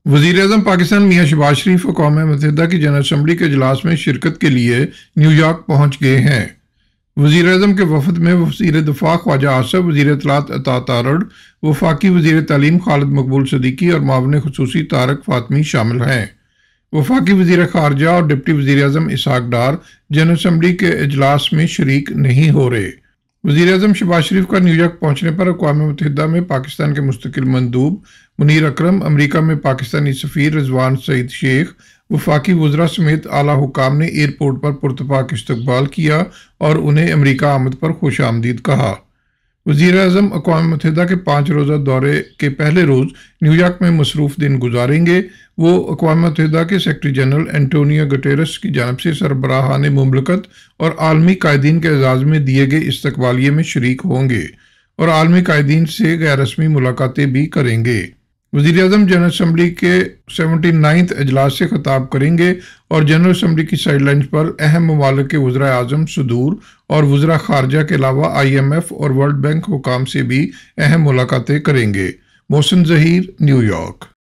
वज़ीर-ए-आज़म पाकिस्तान मियां शहबाज शरीफ अक़वाम मुत्तहिदा की general assembly के इजलास में शिरकत के लिए न्यूयॉर्क पहुँच गए हैं। वज़ीर-ए-आज़म के वफ़द में वज़ीर दिफ़ा ख्वाजा आसिफ, वज़ीर इत्तलात अता तारड़, वफ़ाकी वज़ीर तालीम खालिद मकबूल सदीकी और मावन ख़ुसूसी तारक फ़ातमी शामिल हैं। वफ़ाकी वज़ीर ख़ारजा और डिप्टी वज़ीर-ए-आज़म इसहाक़ डार जनरल असम्बली के इजलास में शरीक नहीं हो रहे। वज़ीर-ए-आज़म शहबाज शरीफ का न्यूयॉर्क पहुँचने पर अक़वाम मुत्तहिदा में पाकिस्तान के मुस्तकिल मंदूब मुनीर अकरम, अमरीका में पाकिस्तानी सफ़ीर रिजवान सईद शेख, वफ़ाकी वज़रा समेत आला हुकाम ने एयरपोर्ट पर पुरतपाक इस्तकबाल किया और उन्हें अमरीका आमद पर खुश आमदीद कहा। वज़ीर-ए-आज़म अक़वाम मुत्तहिदा के 5 रोज़ा दौरे के पहले रोज़ न्यूयॉर्क में मसरूफ़ दिन गुजारेंगे। वो अक़वाम मुत्तहिदा के सेक्रेटरी जनरल एंटोनियो गुटेरेस की जानिब से सरबराहान मुमलकत और आलमी कायदीन के एजाज़ में दिए गए इस्तकबालिये में शरीक होंगे और आलमी कायदीन से गैर रस्मी मुलाकातें भी करेंगे। वज़ीर-ए-आज़म जनरल असम्बली के 79th इजलास से खिताब करेंगे और जनरल असम्बली की साइडलाइंस पर अहम ममालिक के वज़राए आज़म, सदूर और वज़रा ख़ारजा के अलावा IMF और वर्ल्ड बैंक हुकाम से भी अहम मुलाकातें करेंगे। मोहसिन ज़हीर, न्यूयॉर्क।